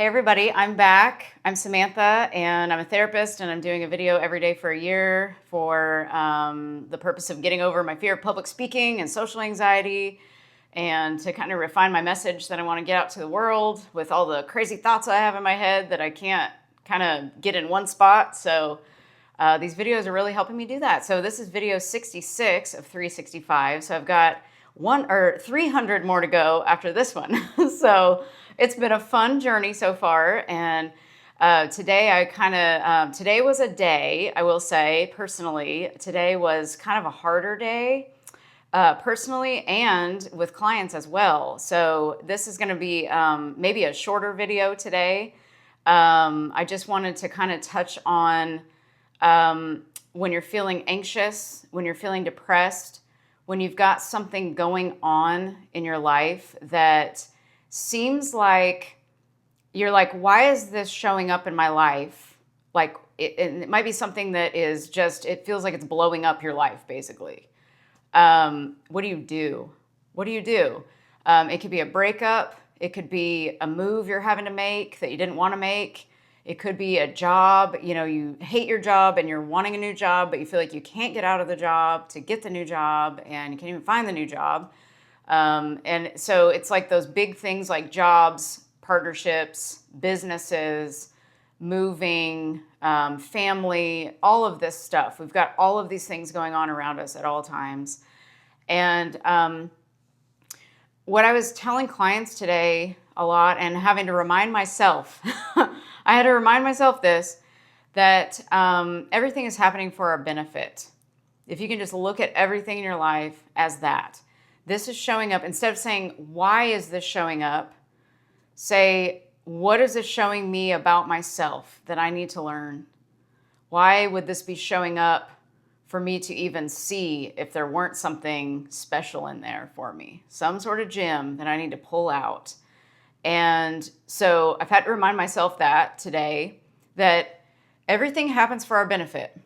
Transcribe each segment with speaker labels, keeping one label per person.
Speaker 1: Hey everybody, I'm back. I'm Samantha and I'm a therapist and I'm doing a video every day for a year for the purpose of getting over my fear of public speaking and social anxiety and to kind of refine my message that I want to get out to the world with all the crazy thoughts I have in my head that I can't kind of get in one spot. So these videos are really helping me do that. So this is video 66 of 365. So I've got 300 more to go after this one. So it's been a fun journey so far. And today today was a day, I will say personally, today was kind of a harder day personally and with clients as well. So this is going to be maybe a shorter video today. I just wanted to kind of touch on when you're feeling anxious, when you're feeling depressed, when you've got something going on in your life that seems like you're like, why is this showing up in my life? Like it might be something that is just, it feels like it's blowing up your life, basically. What do you do? What do you do? It could be a breakup. It could be a move you're having to make that you didn't want to make. It could be a job, you hate your job and you're wanting a new job, but you feel like you can't get out of the job to get the new job and you can't even find the new job. And so it's like those big things like jobs, partnerships, businesses, moving, family, all of this stuff. We've got all of these things going on around us at all times. And what I was telling clients today a lot and having to remind myself, I had to remind myself that everything is happening for our benefit. If you can just look at everything in your life as that. This is showing up. Instead of saying, why is this showing up? Say, what is this showing me about myself that I need to learn? Why would this be showing up for me to even see if there weren't something special in there for me? Some sort of gem that I need to pull out. And so I've had to remind myself that today, that everything happens for our benefit.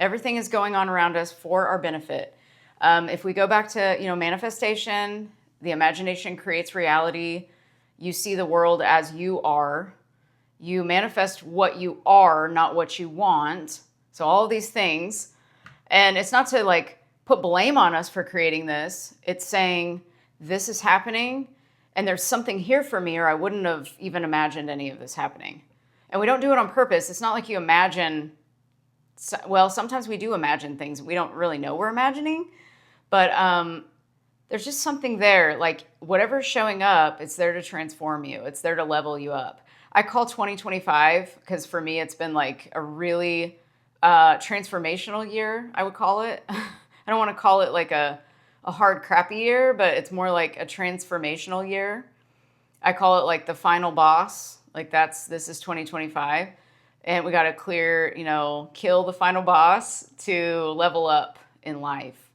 Speaker 1: Everything is going on around us for our benefit. If we go back to, manifestation, the imagination creates reality. You see the world as you are. You manifest what you are, not what you want. So all of these things. And it's not to put blame on us for creating this. It's saying this is happening and there's something here for me or I wouldn't have even imagined any of this happening. And we don't do it on purpose. It's not like you imagine, well, sometimes we do imagine things we don't really know we're imagining. But there's just something there, like whatever's showing up, it's there to transform you. It's there to level you up. I call 2025, because for me, it's been like a really transformational year, I would call it. I don't want to call it like a hard, crappy year, but it's more like a transformational year. I call it like the final boss. Like this is 2025. And we got to kill the final boss to level up in life.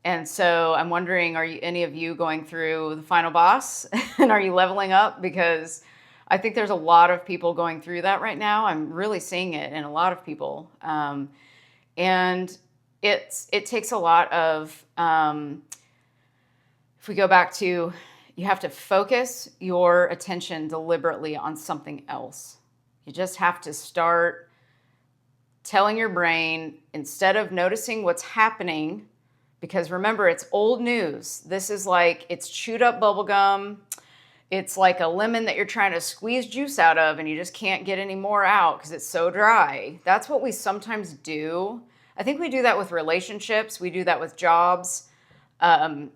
Speaker 1: And so I'm wondering, are any of you going through the final boss? And are you leveling up? Because I think there's a lot of people going through that right now. I'm really seeing it in a lot of people. And it takes a lot of, if we go back to, you have to focus your attention deliberately on something else. You just have to start telling your brain, instead of noticing what's happening, because remember, it's old news. This is like, it's chewed up bubble gum. It's like a lemon that you're trying to squeeze juice out of and you just can't get any more out because it's so dry. That's what we sometimes do. I think we do that with relationships. We do that with jobs.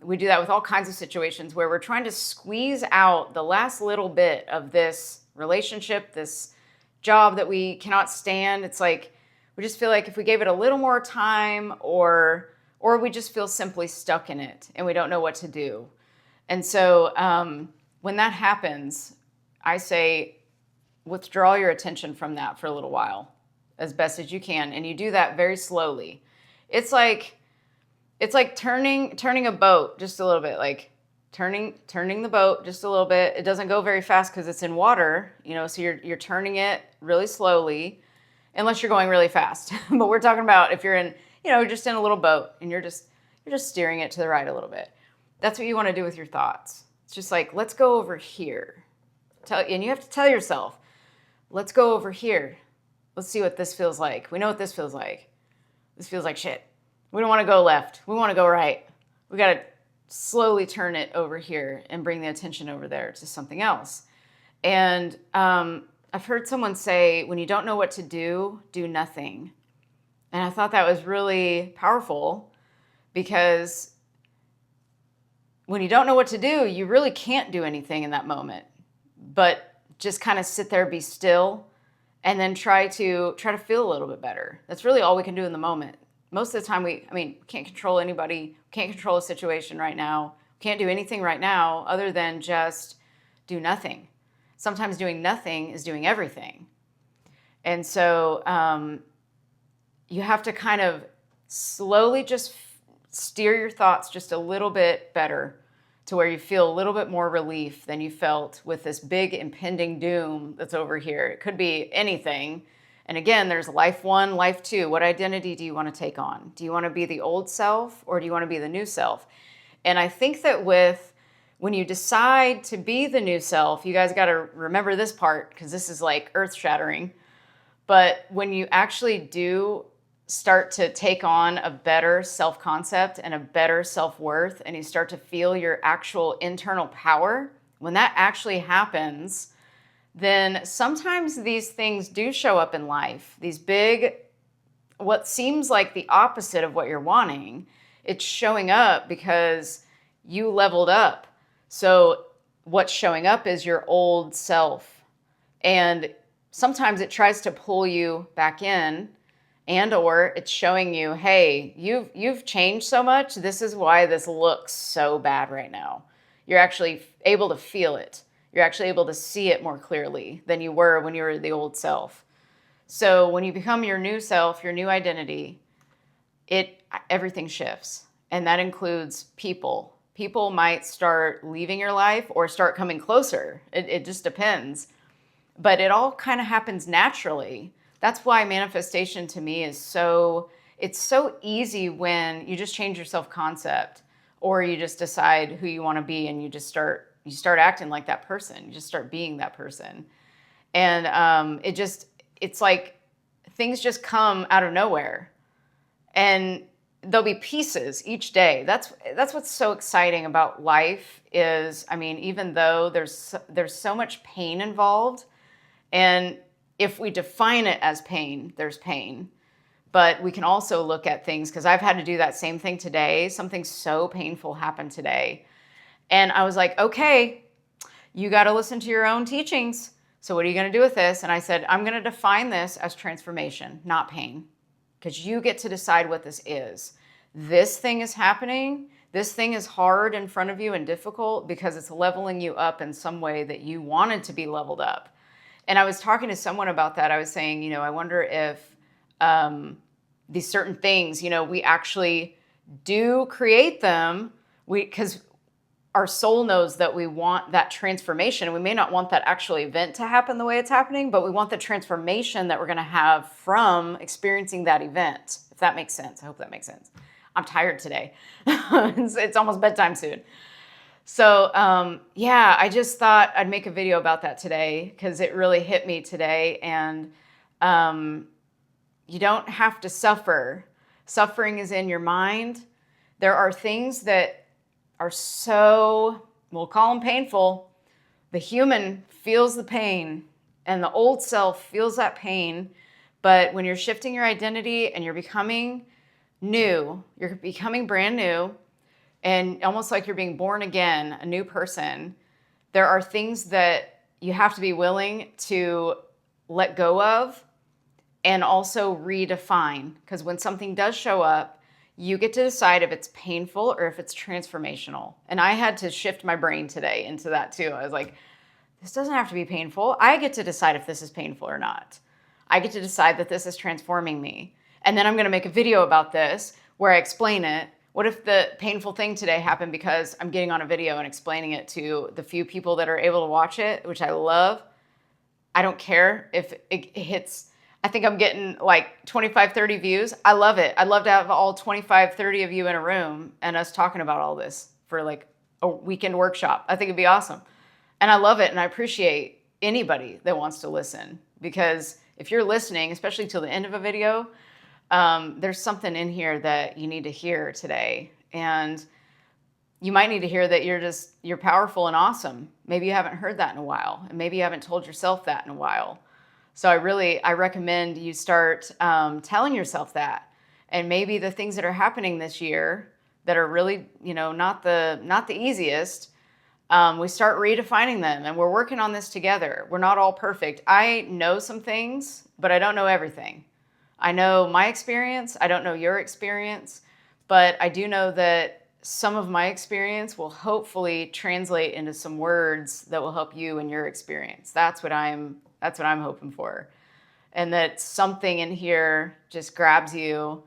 Speaker 1: We do that with all kinds of situations where we're trying to squeeze out the last little bit of this relationship, this job that we cannot stand. It's like, we just feel like if we gave it a little more time or we just feel simply stuck in it and we don't know what to do. And so when that happens, I say, withdraw your attention from that for a little while, as best as you can. And you do that very slowly. It's like turning a boat just a little bit, like turning the boat just a little bit. It doesn't go very fast because it's in water, so you're turning it really slowly, unless you're going really fast. But we're talking about if you're in, just in a little boat and you're just steering it to the right a little bit. That's what you want to do with your thoughts. It's just like, let's go over here. And you have to tell yourself, let's go over here. Let's see what this feels like. We know what this feels like. This feels like shit. We don't want to go left. We want to go right. We got to slowly turn it over here and bring the attention over there to something else. And I've heard someone say, when you don't know what to do nothing. And I thought that was really powerful, because when you don't know what to do, you really can't do anything in that moment, but just kind of sit there, be still, and then try to feel a little bit better. That's really all we can do in the moment. Most of the time we can't control anybody, can't control a situation right now, can't do anything right now other than just do nothing. Sometimes doing nothing is doing everything. And so you have to kind of slowly just steer your thoughts just a little bit better to where you feel a little bit more relief than you felt with this big impending doom that's over here. It could be anything. And again, there's life 1, life 2. What identity do you want to take on? Do you want to be the old self, or do you want to be the new self? And I think that when you decide to be the new self, you guys got to remember this part, because this is like earth shattering. But when you actually do start to take on a better self-concept and a better self-worth, and you start to feel your actual internal power, when that actually happens, then sometimes these things do show up in life. These big, what seems like the opposite of what you're wanting, it's showing up because you leveled up. So what's showing up is your old self. And sometimes it tries to pull you back in, and or it's showing you, hey, you've changed so much. This is why this looks so bad right now. You're actually able to feel it. You're actually able to see it more clearly than you were when you were the old self. So when you become your new self, your new identity, everything shifts. And that includes people. People might start leaving your life or start coming closer. It just depends. But it all kind of happens naturally. That's why manifestation to me is it's so easy when you just change your self-concept, or you just decide who you want to be, and you start acting like that person. You just start being that person. And it's like things just come out of nowhere. And there'll be pieces each day. That's what's so exciting about life is, even though there's so much pain involved, and if we define it as pain, there's pain. But we can also look at things, because I've had to do that same thing today. Something so painful happened today. And I was like, okay, you got to listen to your own teachings. So what are you going to do with this? And I said, I'm going to define this as transformation, not pain, because you get to decide what this is. This thing is happening. This thing is hard in front of you and difficult because it's leveling you up in some way that you wanted to be leveled up. And I was talking to someone about that. I was saying, I wonder if these certain things, we actually do create them, because our soul knows that we want that transformation. We may not want that actual event to happen the way it's happening, but we want the transformation that we're going to have from experiencing that event, if that makes sense. I hope that makes sense. I'm tired today. It's almost bedtime soon. So, I just thought I'd make a video about that today, because it really hit me today. And you don't have to suffer. Suffering is in your mind. There are things that are so, we'll call them painful. The human feels the pain, and the old self feels that pain. But when you're shifting your identity and you're becoming new, you're becoming brand new, and almost like you're being born again, a new person, there are things that you have to be willing to let go of and also redefine. Because when something does show up, you get to decide if it's painful or if it's transformational. And I had to shift my brain today into that too. I was like, this doesn't have to be painful. I get to decide if this is painful or not. I get to decide that this is transforming me. And then I'm going to make a video about this where I explain it. What if the painful thing today happened because I'm getting on a video and explaining it to the few people that are able to watch it, which I love. I don't care if it hits, I think I'm getting like 25, 30 views. I love it. I'd love to have all 25, 30 of you in a room and us talking about all this for like a weekend workshop. I think it'd be awesome. And I love it, and I appreciate anybody that wants to listen, because if you're listening, especially till the end of a video, there's something in here that you need to hear today. And you might need to hear that you're powerful and awesome. Maybe you haven't heard that in a while, and maybe you haven't told yourself that in a while. So I recommend you start telling yourself that. And maybe the things that are happening this year that are really, not the easiest, we start redefining them, and we're working on this together. We're not all perfect. I know some things, but I don't know everything. I know my experience. I don't know your experience, but I do know that some of my experience will hopefully translate into some words that will help you in your experience. That's what I'm hoping for. And that something in here just grabs you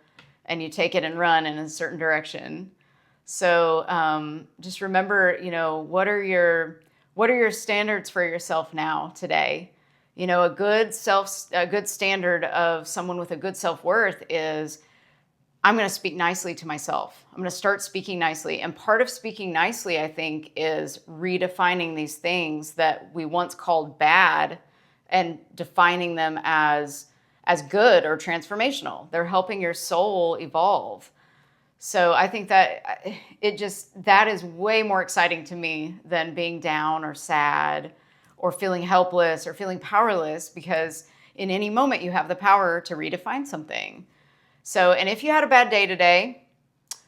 Speaker 1: and you take it and run in a certain direction. So just remember, what are your standards for yourself now today? A good standard of someone with a good self-worth is, I'm going to speak nicely to myself. I'm going to start speaking nicely. And part of speaking nicely, I think, is redefining these things that we once called bad and defining them as good or transformational. They're helping your soul evolve. So I think that that is way more exciting to me than being down or sad or feeling helpless or feeling powerless, because in any moment you have the power to redefine something. So, and if you had a bad day today,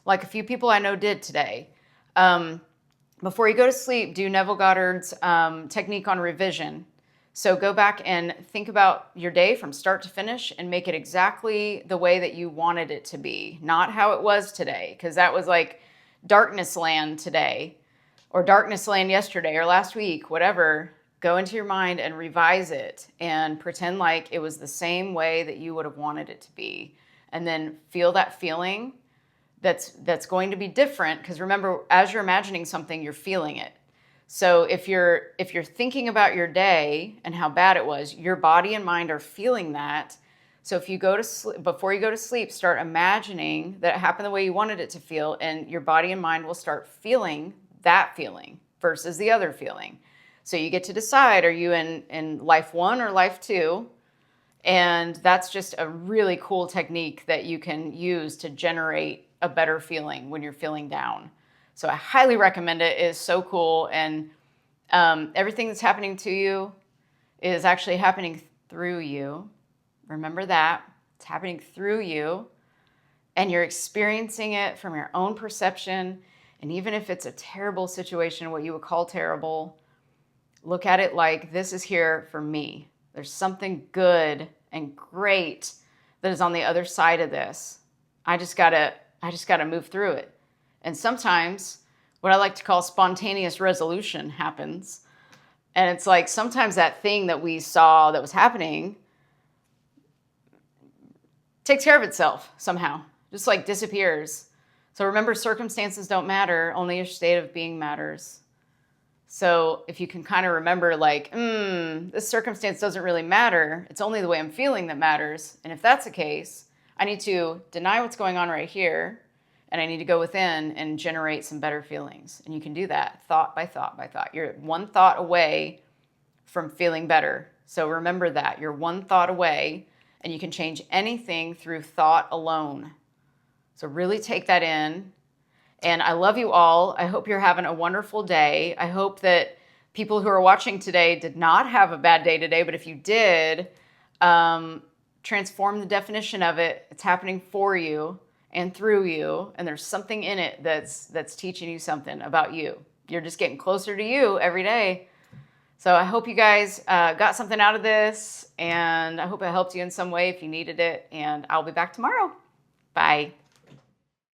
Speaker 1: like a few people I know did today, before you go to sleep, do Neville Goddard's technique on revision. So go back and think about your day from start to finish and make it exactly the way that you wanted it to be, not how it was today, because that was like darkness land today or darkness land yesterday or last week, whatever. Go into your mind and revise it and pretend like it was the same way that you would have wanted it to be. And then feel that feeling that's going to be different, because remember, as you're imagining something, you're feeling it. So if you're thinking about your day and how bad it was, your body and mind are feeling that. So if you go to sleep, before you go to sleep, start imagining that it happened the way you wanted it to feel, and your body and mind will start feeling that feeling versus the other feeling. So you get to decide, are you in life 1 or life 2? And that's just a really cool technique that you can use to generate a better feeling when you're feeling down. So I highly recommend it. It is so cool. And everything that's happening to you is actually happening through you. Remember that. It's happening through you. And you're experiencing it from your own perception. And even if it's a terrible situation, what you would call terrible, look at it like, this is here for me. There's something good and great that is on the other side of this. I just gotta move through it. And sometimes what I like to call spontaneous resolution happens. And it's like, sometimes that thing that we saw that was happening takes care of itself somehow, just like disappears. So remember, circumstances don't matter, only your state of being matters. So if you can kind of remember, like, this circumstance doesn't really matter. It's only the way I'm feeling that matters. And if that's the case, I need to deny what's going on right here, and I need to go within and generate some better feelings. And you can do that thought by thought by thought. You're one thought away from feeling better. So remember that. You're one thought away, and you can change anything through thought alone. So really take that in. And I love you all. I hope you're having a wonderful day. I hope that people who are watching today did not have a bad day today, but if you did, transform the definition of it. It's happening for you and through you, and there's something in it that's teaching you something about you. You're just getting closer to you every day. So I hope you guys got something out of this, and I hope it helped you in some way if you needed it, and I'll be back tomorrow. Bye.